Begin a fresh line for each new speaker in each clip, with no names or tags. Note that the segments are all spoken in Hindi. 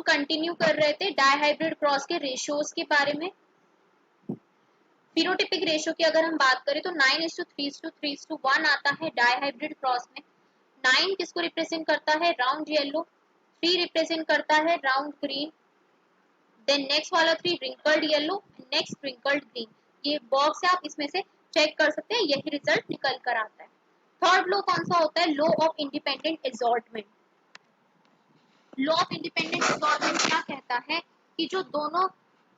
कंटिन्यू कर रहे थे डायहाइब्रिड क्रॉस के रेशियोज के बारे में। फिनोटिपिक रेशियो की अगर हम बात करें तो 9:3:3:1 आता है डायहाइब्रिड क्रॉस में। 9 किसको रिप्रेजेंट करता है? Round yellow. 3 रिप्रेजेंट करता है राउंड ग्रीन। देन नेक्स्ट वाला 3 wrinkled yellow, next wrinkled green. ये बॉक्स है, आप इसमें से चेक कर सकते हैं, यही रिजल्ट निकल कर आता है। थर्ड लॉ कौन सा होता है? Law of independent assortment. Law of independent assortment क्या कहता है कि जो दोनों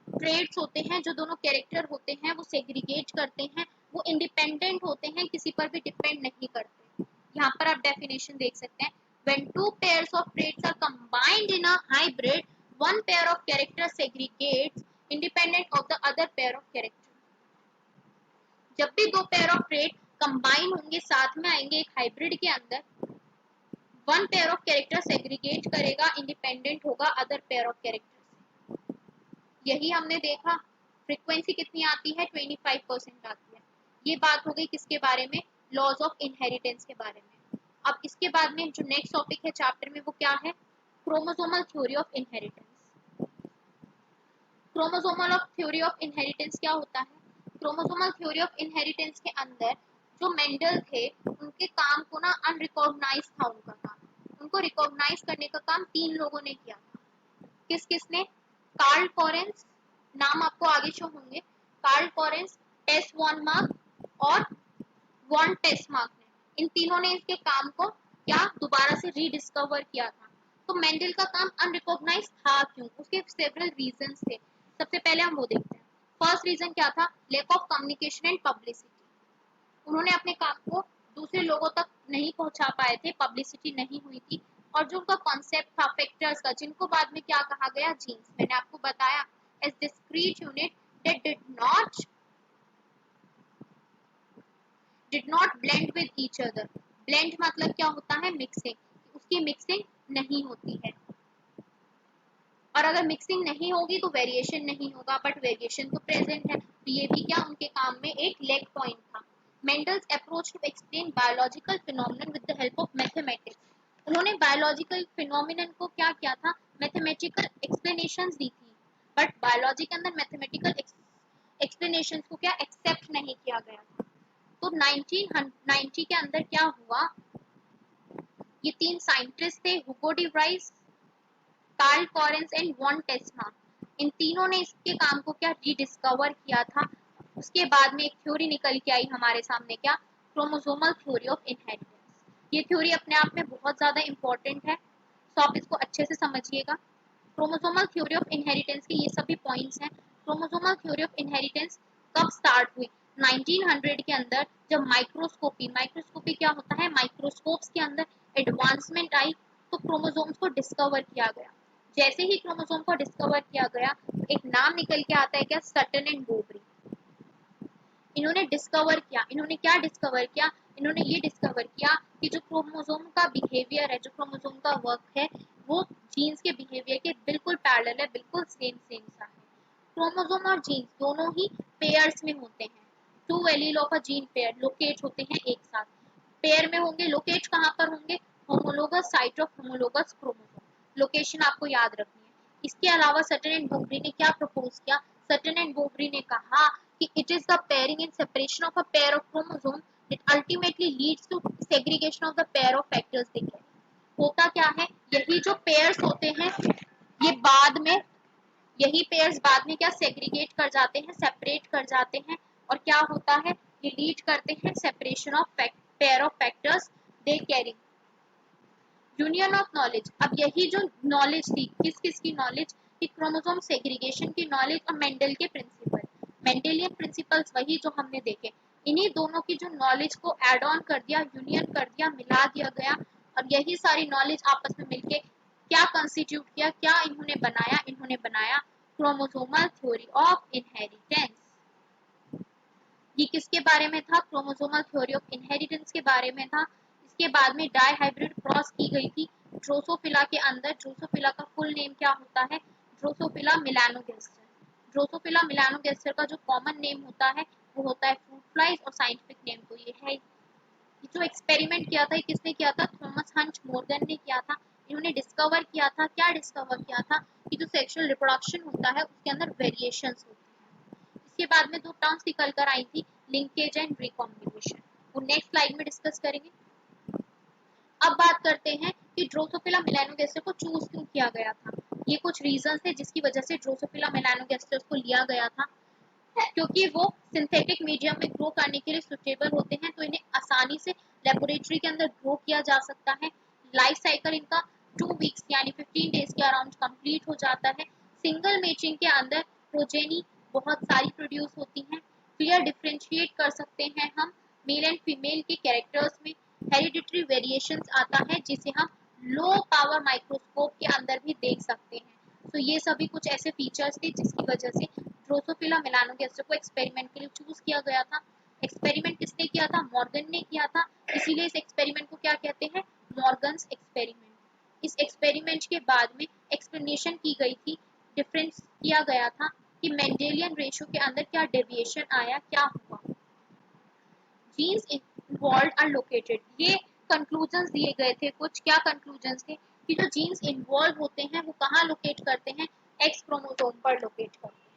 ट्रेड्स होते हैं, जो दोनों कैरेक्टर होते हैं, वो सेग्रीगेट करते हैं, वो इंडिपेंडेंट होते हैं, किसी पर भी डिपेंड नहीं करते। यहाँ पर आप डेफिनेशन देख सकते हैं, when two pairs of traits are combined in a hybrid, one pair of characters segregates independent of the other pair of characters। जब भी दो पेयर ऑफ ट्रेट कंबाइन होंगे, साथ में आएंगे एक हाइब्रिड के अंदर, one pair of character segregate करेगा, इंडिपेंडेंट होगा अदर पेयर ऑफ कैरेक्टर से। यही हमने देखा। फ्रीक्वेंसी कितनी आती है? 25% आती है। ये बात हो गई किसके बारे में? लॉज ऑफ इनहेरिटेंस के बारे में। अब इसके बाद में जो नेक्स्ट टॉपिक है चैप्टर में वो क्या है? Chromosomal theory of inheritance. Chromosomal theory of inheritance क्या होता है? क्रोमोसोमल थ्योरी ऑफ इनहेरिटेंस के अंदर जो मेंडल थे, उनके काम को ना अनरिकॉग्नाइज था उनका काम। उनको रिकॉग्नाइज करने का काम 3 लोगों ने किया था। किस किसने? कार्ल कॉरेंस, नाम आपको आगे शो होंगे, कार्ल कॉरेंस, टेस वॉन मार्क और वॉन टेस्मार्क ने। इन तीनों ने इसके काम को क्या दोबारा से रीडिस्कवर किया था। तो मेंडल का काम अनरिकॉग्नाइज था क्यों? उसके सेवरल रीजंस थे। सबसे पहले हम वो देखते हैं। फर्स्ट रीजन क्या था? Lack of communication and publicity. उन्होंने अपने काम को दूसरे लोगों तक नहीं पहुंचा पाए थे, पब्लिसिटी नहीं हुई थी। और जो उनका कॉन्सेप्ट था फैक्टर्स का, जिनको बाद में क्या कहा गया? जीन्स। मैंने आपको बताया as discrete unit that did not blend with each other. Blend मतलब क्या होता है? मिक्सिंग। उसकी मिक्सिंग नहीं होती है, और अगर मिक्सिंग नहीं होगी तो वेरिएशन नहीं होगा, बट वेरिएशन तो प्रेजेंट है। तो ये भी क्या उनके काम में एक लेग पॉइंट था। Mendel's approach to explain biological phenomenon with the help of mathematics. उन्होंने बायोलॉजिकल फिनोमिनन को क्या किया था? मैथमेटिकल एक्सप्लेनेशंस दी थी, बट बायोलॉजी के अंदर मैथमेटिकल एक्सप्लेनेशंस को क्या एक्सेप्ट नहीं किया गया था। तो 1990 के अंदर क्या हुआ? ये 3 साइंटिस्ट थे, Hugo de Vries, Carl Correns and von Tschermak. इन तीनों ने इसके काम को क्या रीडिस्कवर किया था। उसके बाद में एक थ्योरी निकल के आई हमारे सामने, क्या? Chromosomal theory of inheritance. ये थ्योरी अपने आप में बहुत ज्यादा इंपॉर्टेंट है, तो आप इसको अच्छे से समझिएगा। क्रोमोसोमल थ्योरी ऑफ इनहेरिटेंस के ये सभी पॉइंट्स हैं। क्रोमोसोमल थ्योरी ऑफ इनहेरिटेंस कब स्टार्ट हुई? 1900 के अंदर, जब माइक्रोस्कोपी क्या होता है? माइक्रोस्कोप्स के अंदर एडवांसमेंट आई, तो क्रोमोसोम्स को डिस्कवर किया गया। जैसे ही क्रोमोसोम को डिस्कवर किया गया, एक नाम निकल के आता है, क्या? Sutton and Boveri. इन्होंने डिस्कवर किया। इन्होंने क्या डिस्कवर किया? इन्होंने ये डिस्कवर किया कि जो क्रोमोसोम का बिहेवियर है, जो क्रोमोसोम का वर्क है, वो जीन्स के बिहेवियर के बिल्कुल पैरेलल है, बिल्कुल सेम सा है। क्रोमोसोम और जीन्स दोनों ही पेयर्स में होते हैं। 2 allele of a gene pair locate होते हैं एक साथ। पेयर में होंगे, लोकेट कहाँ पर होंगे? Homologous site of homologous chromosome. Location आपको याद रखनी है। इसके अलावा सटन एंड बोबरी ने क्या प्रपोज किया? सटन एंड बोबरी ने कहा कि it is the pairing and separation of a pair of chromosomes that ultimately leads to segregation of the pair of factors they carry। होता क्या है? यही जो पेयर्स होते हैं, ये बाद में, यही पेयर्स बाद में क्या सेग्रीगेट कर जाते हैं, सेपरेट कर जाते हैं, और क्या होता है? ये लीड करते हैं separation of pair of factors they carry. Union of knowledge. अब यही जो नॉलेज थी, किस किस की नॉलेज? कि क्रोमोसोम सेग्रीगेशन की नॉलेज और मेंडल के प्रिंसिपल, मेंडेलियन प्रिंसिपल्स वही जो हमने देखे। इन्हीं दोनों की जो नॉलेज को एड ऑन कर दिया, यूनियन कर दिया, मिला दिया गया, और यही सारी नॉलेज आपस में मिलके क्या कंस्टिट्यूट किया, क्या इन्होंने बनाया? इन्होंने बनाया क्रोमोसोमल थ्योरी ऑफ इनहेरिटेंस। ये किसके बारे में था? क्रोमोसोमल थ्योरी ऑफ इनहेरिटेंस के बारे में था। इसके बाद में डाई हाइब्रिड क्रॉस की गई थी ड्रोसोफिला के अंदर। ड्रोसोफिला का फुल नेम क्या होता है? Drosophila melanogaster. ड्रोसोफिला मेलानोगास्टर का जो कॉमन नेम होता है वो होता है फ्रूट फ्लाइज, और साइंटिफिक नेम तो ये है। जो एक्सपेरिमेंट किया था, किसने किया था? थॉमस हंच मॉर्गन ने किया था। इन्होंने डिस्कवर किया था, क्या डिस्कवर किया था कि जो सेक्सुअल रिप्रोडक्शन होता है उसके अंदर वेरिएशंस होती हैं। इसके बाद में दो टर्म्स निकल कर आई थी, लिंकेज एंड रिकॉम्बिनेशन, वो नेक्स्ट स्लाइड में डिस्कस करेंगे। अब बात करते हैं कि ड्रोसोफिला मेलानोगास्टर को चूज क्यों किया गया था। ये कुछ रीजंस थे जिसकी वजह से ड्रोसोफिला मेलानोगास्टर को लिया गया था, क्योंकि वो सिंथेटिक मीडियम में ग्रो करने के लिए सुटेबल होते हैं, तो इन्हें आसानी से लेबोरेटरी के अंदर ग्रो किया जा सकता है। लाइफ साइकिल इनका 2 वीक्स यानी 15 डेज के अराउंड कंप्लीट हो जाता है। सिंगल मैचिंग के अंदर प्रोजेनी बहुत सारी प्रोड्यूस होती हैं। क्लियर डिफरेंशिएट कर सकते हैं हम मेल एंड फीमेल के कैरेक्टर्स में। हेरिडिटरी वेरिएशंस आता है जिसे हम लो पावर माइक्रोस्कोप के अंदर भी देख सकते हैं। तो ये सभी कुछ ऐसे फीचर्स थे जिसकी वजह से ड्रोसोफिला मेलानोगास्टर को एक्सपेरिमेंट के लिए चूज किया गया था। एक्सपेरिमेंट किसने किया था? मॉर्गन ने किया था, इसीलिए इस एक्सपेरिमेंट को क्या कहते हैं? Morgan's experiment. इस एक्सपेरिमेंट के बाद में एक्सप्लेनेशन की गई थी, डिफरेंस किया गया था कि मेंडेलियन रेशियो के अंदर क्या डेविएशन आया, क्या हुआ। जीन्स इन्वॉल्व आर लोकेटेड, ये कंक्लूजन्स दिए गए थे कुछ। क्या कंक्लूजन्स थे कि जो जीन्स इन्वॉल्व होते हैं वो कहाँ लोकेट करते हैं? एक्स क्रोमोसोम पर लोकेट करते हैं।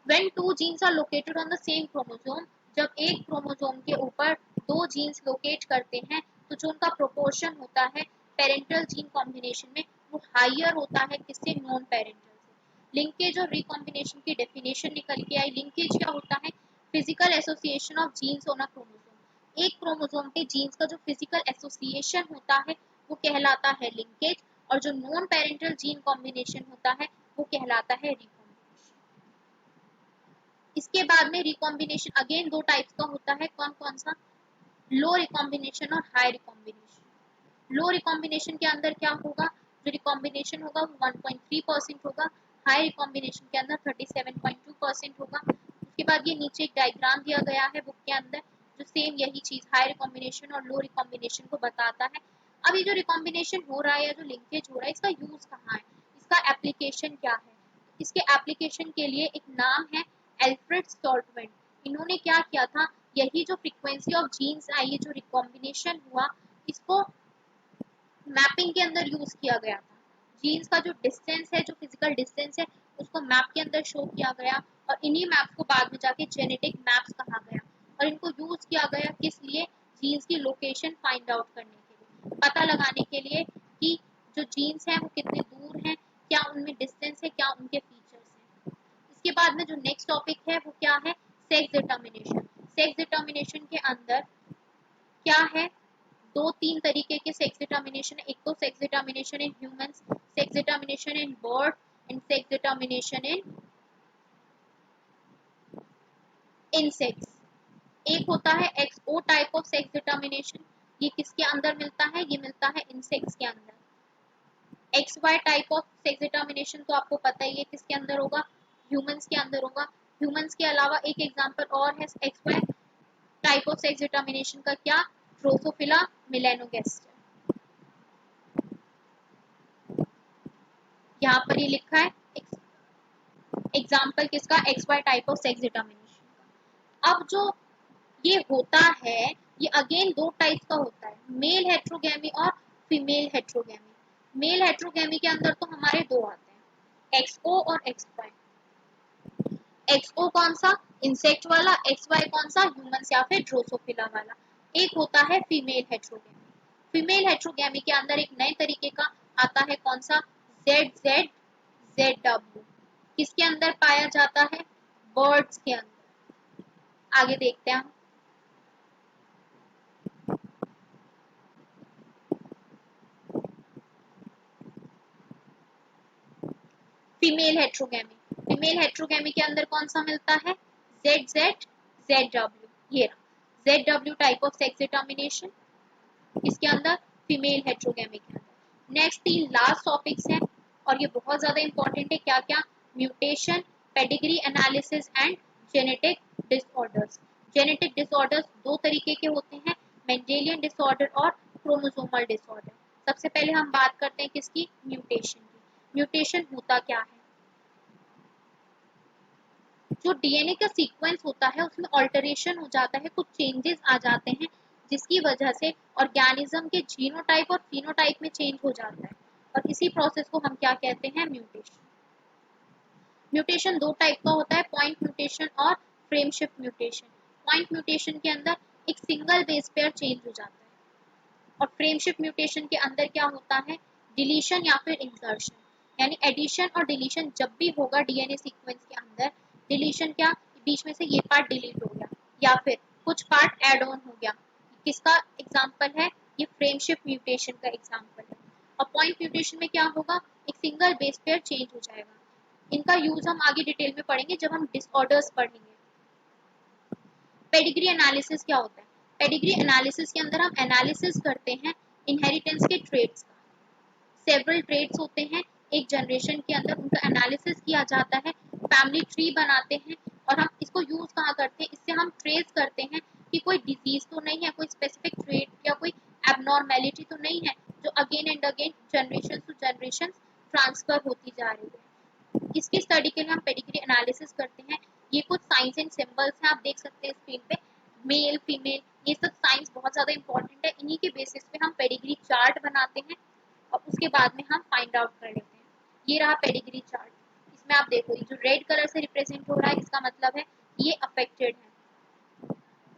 When two genes are located on the same chromosome, जब एक क्रोमोसोम के ऊपर दो जीन्स लोकेट करते हैं तो जो उनका प्रोपोर्शन होता है पेरेंटल जीन कॉम्बिनेशन में वो हाइयर होता है किससे? नॉन पेरेंटल से। लिंकेज और रिकॉम्बिनेशन की डेफिनेशन निकल के आई। लिंकेज क्या होता है? Physical association of genes on a chromosome. एक क्रोमोसोम पे जीन्स का जो फिजिकल एसोसिएशन होता है वो कहलाता है लिंकेज, और जो नॉन पेरेंटल जीन कॉम्बिनेशन होता है वो कहलाता है रिकॉम्बिनेशन। इसके बाद में रिकॉम्बिनेशन अगेन दो टाइप्स का होता है, कौन कौन सा? लो रिकॉम्बिनेशन और हाई रिकॉम्बिनेशन। लो रिकॉम्बिनेशन के अंदर क्या होगा? जो रिकॉम्बिनेशन होगा वो 1.3% होगा, हाई रिकॉम्बिनेशन के अंदर 37.2% होगा। उसके बाद ये नीचे एक डायग्राम दिया गया है बुक के अंदर जो सेम यही चीज हाई रिकॉम्बिनेशन और लो रिकॉम्बिनेशन को बताता है। अब ये जो रिकॉम्बिनेशन हो रहा है या जो लिंकेज हो रहा है इसका यूज कहाँ है, इसका एप्लीकेशन क्या है? इसके एप्लीकेशन के लिए एक नाम है एल्फ्रेड स्टॉल्टमेंट। इन्होंने क्या किया था, यही जो फ्रीक्वेंसी ऑफ जीन्स आई, ये जो रिकॉम्बिनेशन हुआ, इसको मैपिंग के अंदर यूज किया गया था। जीन्स का जो डिस्टेंस है, जो फिजिकल डिस्टेंस है, उसको मैप के अंदर शो किया गया, और इन्हीं मैप्स को बाद में जाके जेनेटिक मैप्स कहा गया। और इनको यूज किया गया किस लिए? जीन्स की लोकेशन फाइंड आउट करने के लिए, पता लगाने के लिए कि जो जीन्स हैं वो कितने दूर हैं, क्या उनमें डिस्टेंस है, क्या उनके फीचर्स हैं। इसके बाद में जो नेक्स्ट टॉपिक है वो क्या है? Sex determination. सेक्स डिटर्मिनेशन के अंदर क्या है? दो तीन तरीके के सेक्स डिटर्मिनेशन है। एक तो sex determination in humans, sex determination in bird and sex determination in insects. एक होता है XO type of sex determination, ये किसके अंदर मिलता है? ये मिलता है इंसेक्ट्स के अंदर। X Y type of sex determination तो आपको पता ही है किसके अंदर होगा? ह्यूमंस के अंदर होगा। ह्यूमंस के अलावा एक एग्जांपल और है X Y type of sex determination का, क्या? Drosophila melanogaster. यहाँ पर ये लिखा है एग्जाम्पल किसका? X Y type of sex determination. अब जो ये होता है ये अगेन दो टाइप का होता है, मेल हेट्रोगेमी और फीमेल हेट्रोगेमी। मेल हेट्रोगेमी के अंदर तो हमारे दो आते हैं, एक्सओ और एक्स वाई। एक्सओ कौन सा? इंसेक्ट वाला। एक्स वाई कौन सा? ह्यूमंस या फिर ड्रोसोफिला वाला। एक होता है फीमेल हेट्रोगेमी। फीमेल हेट्रोगेमी के अंदर एक नए तरीके का आता है, कौन सा? Z Z Z W. किसके अंदर पाया जाता है? बर्ड्स के अंदर। आगे देखते हैं। फीमेल हेट्रोगेमी। फीमेल हेट्रोगेमी के अंदर कौन सा मिलता है? Z Z Z W. ये Z W type of sex determination इसके अंदर, फीमेल हेट्रोगेमी के अंदर। नेक्स्ट तीन लास्ट टॉपिक्स हैं और ये बहुत ज्यादा इंपॉर्टेंट है। क्या क्या? Mutation, pedigree analysis and genetic disorders. Genetic disorders दो तरीके के होते हैं, मेंडेलियन डिसऑर्डर और क्रोमोसोमल डिसऑर्डर। सबसे पहले हम बात करते हैं किसकी? म्यूटेशन की। म्यूटेशन होता क्या है? जो डीएनए का सीक्वेंस होता है उसमें ऑल्टरेशन हो जाता है, कुछ चेंजेस आ जाते हैं जिसकी वजह से ऑर्गेनिज्म के जीनोटाइप और फिनोटाइप में चेंज हो जाता है, और इसी प्रोसेस को हम क्या कहते हैं, म्यूटेशन। म्यूटेशन दो टाइप का होता है, पॉइंट म्यूटेशन और frame shift mutation. Point mutation के अंदर एक सिंगल बेस पेयर चेंज हो जाता है, और फ्रेम शिफ्ट म्यूटेशन के अंदर क्या होता है, डिलीशन या फिर इंसर्शन, यानी एडिशन और डिलीशन जब भी होगा डीएनए सीक्वेंस के अंदर, डिलीशन क्या, बीच में से ये पार्ट डिलीट हो गया या फिर कुछ पार्ट ऐड ऑन हो गया, किसका एग्जांपल है, ये फ्रेम शिफ्ट म्यूटेशन का एग्जांपल है। और पॉइंट म्यूटेशन में क्या होगा, एक सिंगल बेस पेयर चेंज हो जाएगा। इनका यूज हम आगे डिटेल में पढ़ेंगे जब हम डिसऑर्डर्स पढ़ेंगे। पेडिग्री एनालिसिस क्या होता है, पेडिग्री एनालिसिस के अंदर हम एनालिसिस करते हैं इनहेरिटेंस के ट्रेट्स का। सेवरल ट्रेट्स होते हैं एक जनरेशन के अंदर, उनका एनालिसिस किया जाता है, फैमिली ट्री बनाते हैं, और हम इसको यूज कहाँ करते हैं, इससे हम ट्रेस करते हैं कि कोई डिजीज तो नहीं है, कोई स्पेसिफिक ट्रेट या कोई एबनॉर्मेलिटी तो नहीं है जो again and again generation to generation transfer होती जा रही है। इसकी स्टडी के लिए हम पेडिग्री एनालिसिस करते हैं। ये कुछ साइंस एंड सिंबल्स हैं, आप देख सकते हैं स्क्रीन पे, मेल फीमेल, ये सब साइंस बहुत ज्यादा इंपॉर्टेंट है। इन्हीं के बेसिस पे हम पेडिग्री चार्ट बनाते हैं और उसके बाद में हम फाइंड आउट कर लेते हैं। ये रहा पेडिग्री चार्ट, इसमें आप देखो ये जो रेड कलर से रिप्रेजेंट हो रहा है, इसका मतलब है ये अफेक्टेड है।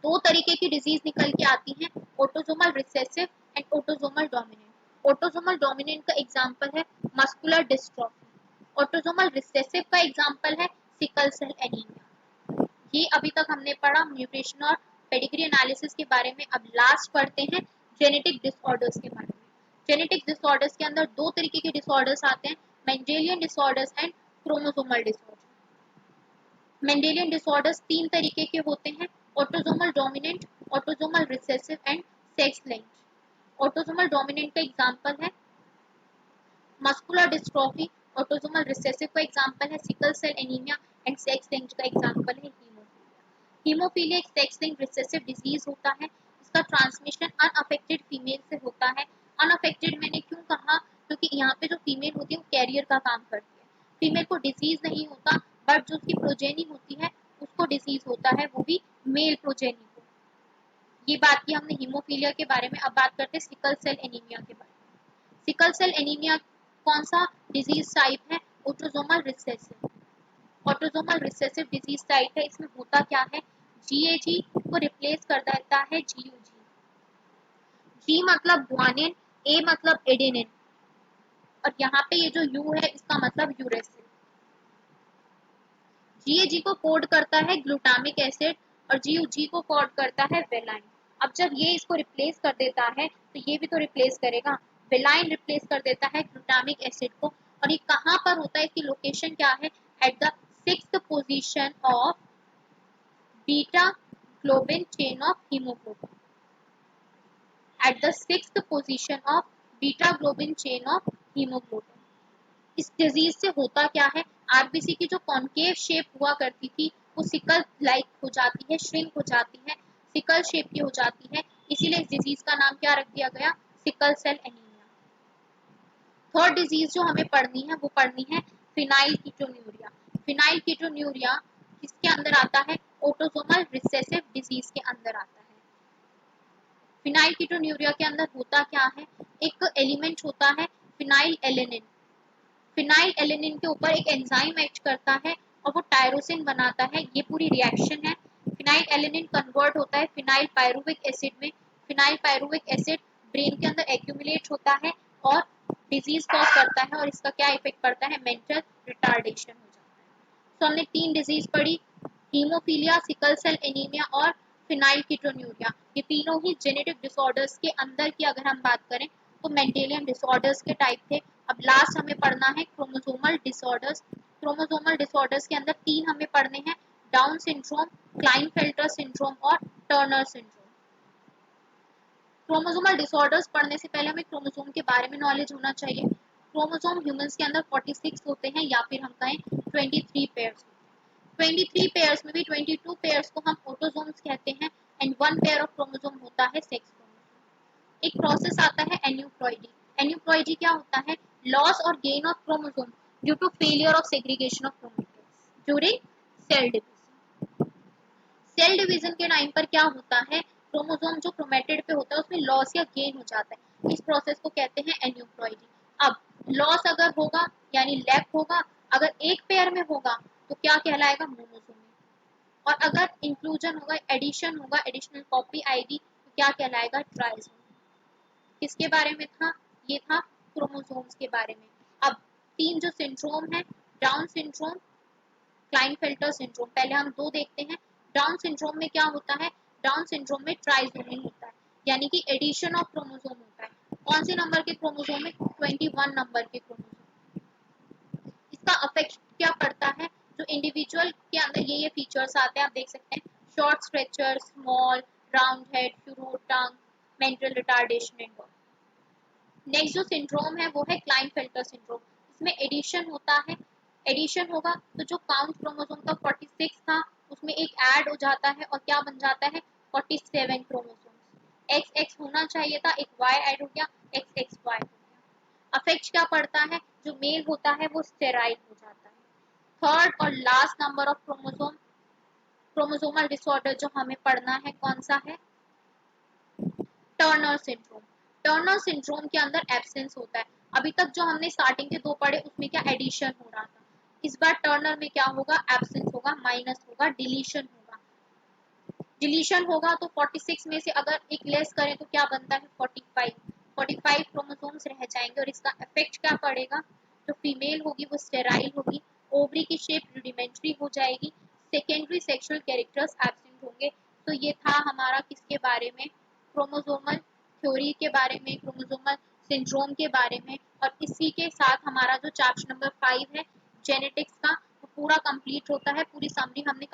दो तरीके की डिजीज निकल के आती है, autosomal recessive and autosomal dominant. Autosomal dominant का एग्जांपल है मस्कुलर डिस्ट्रॉफी, ऑटोसोमल रिसेसिव का एग्जांपल है सिकल सेल एनीमिया। ये अभी तक हमने पढ़ा म्यूटेशन और पेडिग्री एनालिसिस के बारे में। अब लास्ट पढ़ते हैं जेनेटिक डिसऑर्डर्स के बारे में। जेनेटिक डिसऑर्डर्स के अंदर दो तरीके के डिसऑर्डर्स आते हैं, Mendelian disorders and chromosomal disorder. Mendelian disorders तीन तरीके के होते हैं, autosomal dominant, autosomal recessive and sex linked. Autosomal dominant का एग्जांपल है मस्कुलर डिस्ट्रॉफी, ऑटोसोमल रिसेसिव का एग्जांपल है sickle cell anaemia and sex linked का एग्जांपल है हीमोफीलिया। हीमोफीलिया एक सेक्स लिंक्ड रिसेसिव डिजीज होता है, इसका ट्रांसमिशन अनअफेक्टेड फीमेल से होता है। अनअफेक्टेड मैंने क्यों कहा, क्योंकि यहाँ पे जो फीमेल होती है वो कैरियर का काम करती है। फीमेल को डिजीज नहीं होता, बट जो उसकी प्रोजेनी होती है उसको डिजीज होता है, वो भी मेल प्रोजेनी को। ये बात की हमने हीमोफीलिया के बारे में। अब बात करते हैं सिकल सेल एनीमिया के बारे में। सिकल सेल एनीमिया कौन सा डिजीज टाइप है, autosomal recessive. Autosomal recessive disease type है, इसमें होता क्या है, जीएजी को रिप्लेस कर देता है जीयूजी। जी मतलब ग्वानिन, ए मतलब एडेनिन, और यहाँ पे ये जो यू है इसका मतलब यूरेसिल। जीएजी को कोड करता है ग्लूटामिक एसिड और जीयूजी को कोड करता है वेलाइन। अब जब ये इसको रिप्लेस कर देता है तो ये भी तो रिप्लेस करेगा, वेलाइन रिप्लेस कर देता है ग्लूटामिक एसिड को। और ये कहाँ पर होता है, इसकी लोकेशन क्या है, at the 6th position of beta globin chain of haemoglobin. At the 6th position of beta globin chain of haemoglobin. इस डिजीज से होता क्या है, आरबीसी की जो कॉन्केव शेप हुआ करती थी वो सिकल लाइक हो जाती है, श्रिंक हो जाती है, सिकल शेप की हो जाती है। इसीलिए इस डिजीज का नाम क्या रख दिया गया, sickle cell anaemia. Third disease जो हमें पढ़नी है वो पढ़नी है फिनाइल कीटोन्यूरिया। फिनाइल कीटोन्यूरिया किसके अंदर आता है, ऑटोसोमल रिसेसिव डिजीज के अंदर आता है। फिनाइल कीटोन्यूरिया के अंदर होता क्या है, एक एलिमेंट होता है फिनाइल एलेनिन। फिनाइल एलेनिन के ऊपर एक एंजाइम एक्ट करता है और वो टायरोसिन बनाता है, ये पूरी रिएक्शन है। फिनाइल एलेनिन कन्वर्ट होता है फिनाइल पायरुविक एसिड में। फिनाइल पायरुविक एसिड ब्रेन के अंदर एक्यूमुलेट होता है और डिजीज कॉज करता है, और इसका क्या इफेक्ट पड़ता है, मेंटल रिटार्डेशन हो जाता है। तो हमने तीन डिजीज पढ़ी, हीमोफीलिया, सिकल सेल एनीमिया और फिनाइल कीटोन्यूरिया। ये तीनों ही जेनेटिक डिसऑर्डर्स के अंदर की अगर हम बात करें तो मेंडेलियन डिसऑर्डर्स के टाइप थे। अब लास्ट हमें पढ़ना है क्रोमोसोमल डिसऑर्डर्स। क्रोमोसोमल डिसऑर्डर्स के अंदर तीन हमें पढ़ने हैं, डाउन सिंड्रोम, क्लाइनफेल्टर सिंड्रोम और टर्नर सिंड्रोम। क्रोमोसोमल डिसऑर्डर्स पढ़ने से पहले हमें क्रोमोसोम के बारे में नॉलेज होना चाहिए। क्रोमोसोम ह्यूमंस के अंदर 46 होते हैं, या फिर हम कहें 23 पेयर्स। 23 पेयर्स में भी 22 पेयर्स को हम ऑटोसोम्स कहते हैं, and one pair of chromosome होता है सेक्स क्रोमोसोम। एक प्रोसेस आता है एन्यूप्लॉइडी। एन्यूप्लॉइडी क्या होता है, लॉस और gain of chromosome due to failure of segregation of chromosomes during cell division. Cell division के टाइम पर क्या होता है, क्रोमोसोम जो क्रोमेटिड पे होता है उसमें लॉस या गेन हो जाता है, इस प्रोसेस को कहते हैं एन्यूप्लॉइडी। अब लॉस अगर होगा यानी लेफ्ट होगा, अगर एक पेयर में होगा तो क्या कहलाएगा, मोनोसोमी। और अगर इंक्लूजन होगा, एडिशन होगा, एडिशनल कॉपी आएगी तो क्या कहलाएगा, ट्राइसोमी। किसके बारे में था, ये था क्रोमोसोम्स के बारे में। अब तीन जो सिंड्रोम है, डाउन सिंड्रोम, क्लाइनफेल्टर सिंड्रोम, पहले हम दो देखते हैं। डाउन सिंड्रोम में क्या होता है, डाउन सिंड्रोम में ट्राइसोमी होता है, यानी कि एडिशन ऑफ क्रोमोसोम होता है। कौन से नंबर के क्रोमोसोम में, 21 नंबर के क्रोमोसोम। इसका अफेक्ट क्या पड़ता है, जो इंडिविजुअल के अंदर ये फीचर्स आते हैं, आप देख सकते हैं, short stature, small, round head, furrow tongue, mental retardation and. Next जो सिंड्रोम है वो है क्लाइनफेल्टर सिंड्रोम। इसमें एडिशन होता है, एडिशन होगा तो जो काउंट क्रोमोसोम का 46 था उसमें एक ऐड हो जाता है और क्या बन जाता है, 47 क्रोमोसोम। एक्स एक्स होना चाहिए था, एक वाई ऐड हो गया, एक्स एक्स वाई हो गया। अफेक्ट क्या पड़ता है, जो मेल होता है वो स्टेराइल हो जाता है। थर्ड और last number of chromosome, chromosomal disorder जो हमें पढ़ना है कौन सा है, टर्नर सिंड्रोम। टर्नर सिंड्रोम के अंदर एब्सेंस होता है। अभी तक जो हमने स्टार्टिंग के दो पढ़े उसमें क्या एडिशन हो रहा था, इस बार टर्नर में क्या होगा, एब्सेंस होगा, माइनस होगा, डिलीशन होगा। डिलीशन होगा तो 46 में से अगर एक लेस करें तो क्या बनता है, 45 क्रोमोसोम्स रह जाएंगे। और इसका इफेक्ट क्या पड़ेगा, जो फीमेल होगी वो स्टेराइल होगी, ओवरी की शेप रूडिमेंट्री हो जाएगी, सेकेंडरी सेक्सुअल कैरेक्टर्स एब्सेंट होंगे। तो ये था हमारा किसके बारे में, क्रोमोसोमल थ्योरी के बारे में, क्रोमोसोमल सिंड्रोम के बारे में। और इसी के साथ हमारा जो चैप्टर नंबर 5 है जेनेटिक्स का, वो पूरा कंप्लीट होता है। पूरी समरी हमने